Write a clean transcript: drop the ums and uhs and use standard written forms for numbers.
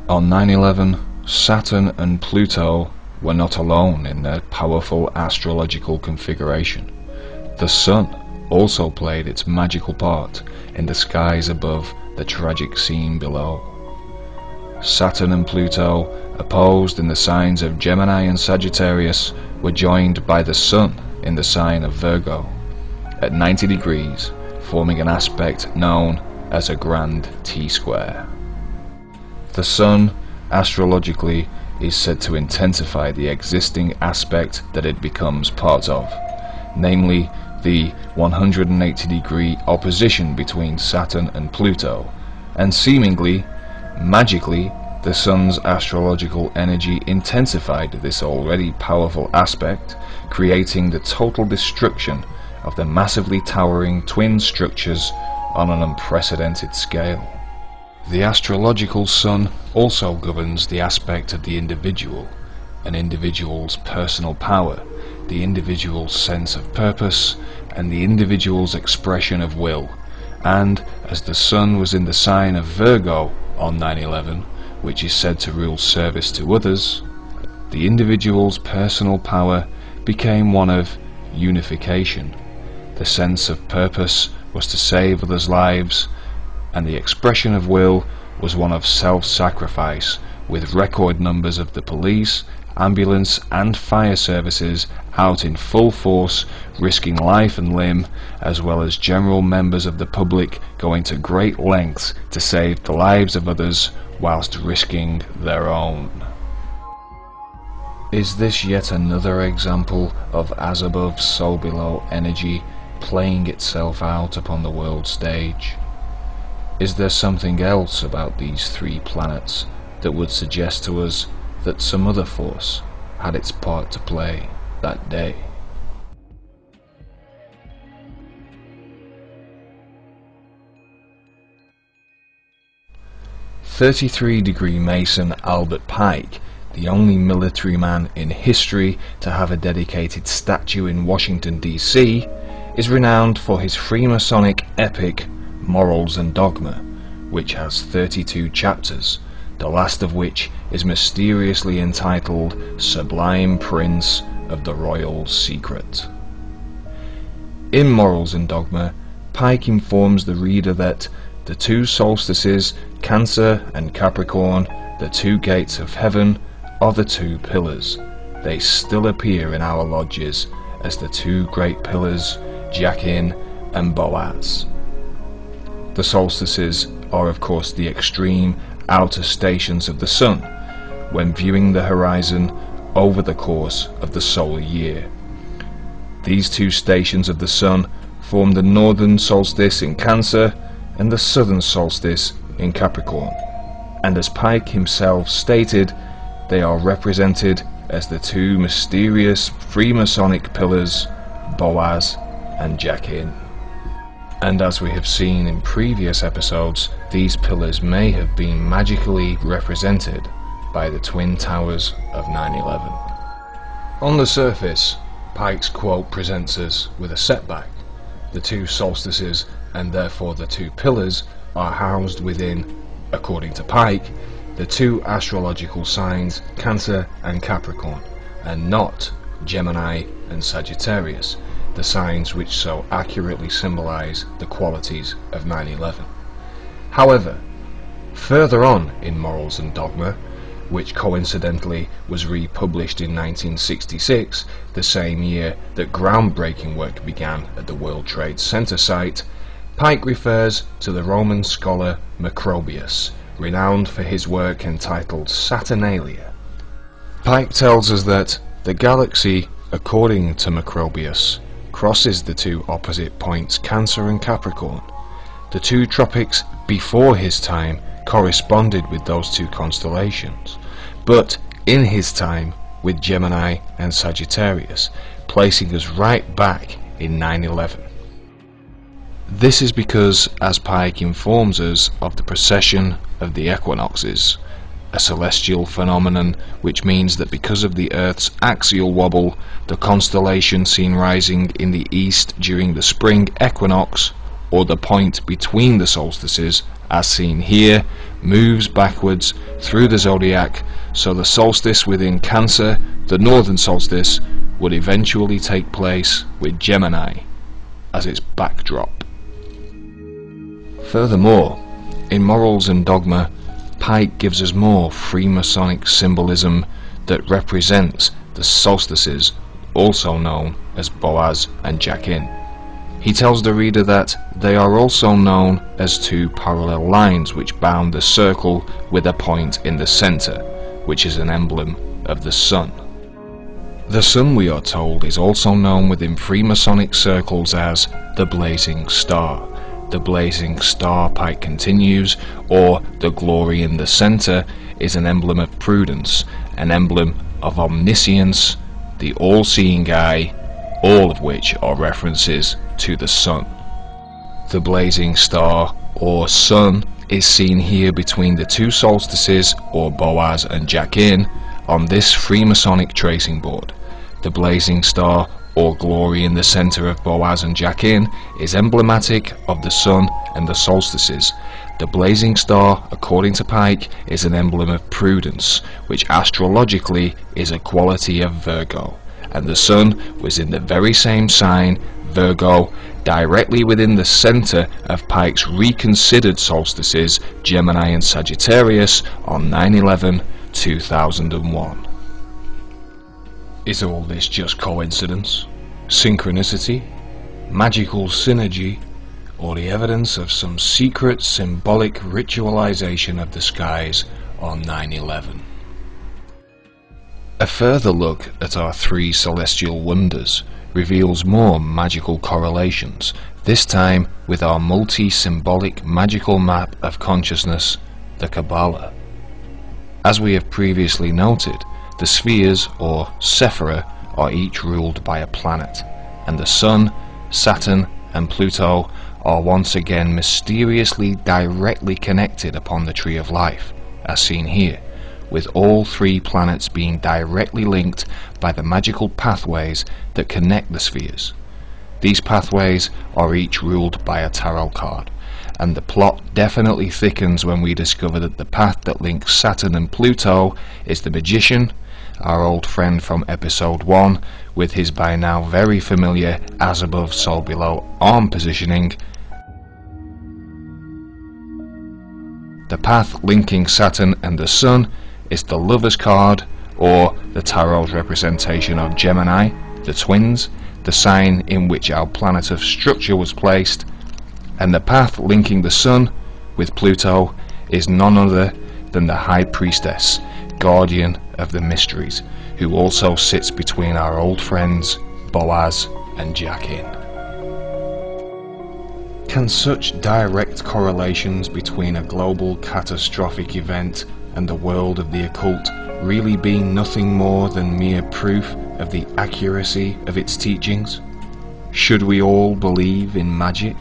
On 9/11, Saturn and Pluto were not alone in their powerful astrological configuration. The Sun also played its magical part in the skies above the tragic scene below. Saturn and Pluto, opposed in the signs of Gemini and Sagittarius, were joined by the Sun in the sign of Virgo, at 90 degrees, forming an aspect known as a grand T-square. The Sun, astrologically, is said to intensify the existing aspect that it becomes part of, namely the 180-degree opposition between Saturn and Pluto, and seemingly, magically, the Sun's astrological energy intensified this already powerful aspect, creating the total destruction of the massively towering twin structures on an unprecedented scale. The astrological Sun also governs the aspect of the individual, an individual's personal power, the individual's sense of purpose, and the individual's expression of will, and as the Sun was in the sign of Virgo on 9/11, which is said to rule service to others, the individual's personal power became one of unification. The sense of purpose was to save others' lives, and the expression of will was one of self-sacrifice, with record numbers of the police, ambulance and fire services out in full force, risking life and limb, as well as general members of the public going to great lengths to save the lives of others whilst risking their own. Is this yet another example of as above so below energy playing itself out upon the world stage? Is there something else about these three planets that would suggest to us that some other force had its part to play that day? "33-degree Mason Albert Pike, the only military man in history to have a dedicated statue in Washington, D.C., is renowned for his Freemasonic epic Morals and Dogma, which has 32 chapters, the last of which is mysteriously entitled Sublime Prince of the Royal Secret. In Morals and Dogma, Pike informs the reader that the two solstices, Cancer and Capricorn, the two gates of heaven, are the two pillars. They still appear in our lodges as the two great pillars, Jachin and Boaz. The solstices are of course the extreme outer stations of the Sun when viewing the horizon over the course of the solar year. These two stations of the Sun form the northern solstice in Cancer and the southern solstice in Capricorn, and as Pike himself stated, they are represented as the two mysterious Freemasonic pillars, Boaz and Jachin. And as we have seen in previous episodes, these pillars may have been magically represented by the twin towers of 9/11. On the surface, Pike's quote presents us with a setback. The two solstices, and therefore the two pillars, are housed within, according to Pike, the two astrological signs Cancer and Capricorn, and not Gemini and Sagittarius, the signs which so accurately symbolize the qualities of 9/11. However, further on in Morals and Dogma, which coincidentally was republished in 1966, the same year that groundbreaking work began at the World Trade Center site, Pike refers to the Roman scholar Macrobius, renowned for his work entitled Saturnalia. Pike tells us that the galaxy, according to Macrobius, crosses the two opposite points Cancer and Capricorn. The two tropics before his time corresponded with those two constellations, but in his time with Gemini and Sagittarius, placing us right back in 9/11. This is because, as Pike informs us of the precession of the equinoxes, a celestial phenomenon which means that because of the Earth's axial wobble, the constellation seen rising in the east during the spring equinox or the point between the solstices, as seen here, moves backwards through the zodiac, so the solstice within Cancer, the northern solstice, would eventually take place with Gemini as its backdrop. Furthermore, in Morals and Dogma, Pike gives us more Freemasonic symbolism that represents the solstices, also known as Boaz and Jachin. He tells the reader that they are also known as two parallel lines which bound the circle with a point in the centre, which is an emblem of the sun. The sun, we are told, is also known within Freemasonic circles as the blazing star. The blazing star, Pike continues, or the glory in the centre, is an emblem of prudence, an emblem of omniscience, the all-seeing eye, all of which are references to the sun. The blazing star, or sun, is seen here between the two solstices, or Boaz and Jachin, on this Freemasonic tracing board. The blazing star, or glory in the centre of Boaz and Jachin, is emblematic of the sun and the solstices. The blazing star, according to Pike, is an emblem of prudence, which astrologically is a quality of Virgo, and the sun was in the very same sign, Virgo, directly within the centre of Pike's reconsidered solstices, Gemini and Sagittarius, on 9/11/2001. Is all this just coincidence, synchronicity, magical synergy, or the evidence of some secret symbolic ritualization of the skies on 9/11? A further look at our three celestial wonders reveals more magical correlations, this time with our multi-symbolic magical map of consciousness, the Kabbalah. As we have previously noted, the spheres, or Sephira, are each ruled by a planet, and the Sun, Saturn and Pluto are once again mysteriously directly connected upon the Tree of Life, as seen here, with all three planets being directly linked by the magical pathways that connect the spheres. These pathways are each ruled by a tarot card, and the plot definitely thickens when we discover that the path that links Saturn and Pluto is the Magician, our old friend from episode 1, with his by now very familiar as above so below arm positioning. The path linking Saturn and the Sun is the Lover's card, or the tarot's representation of Gemini, the twins, the sign in which our planet of structure was placed, and the path linking the Sun with Pluto is none other than the High Priestess, guardian of the mysteries, who also sits between our old friends Boaz and Jachin. Can such direct correlations between a global catastrophic event and the world of the occult really be nothing more than mere proof of the accuracy of its teachings? Should we all believe in magic?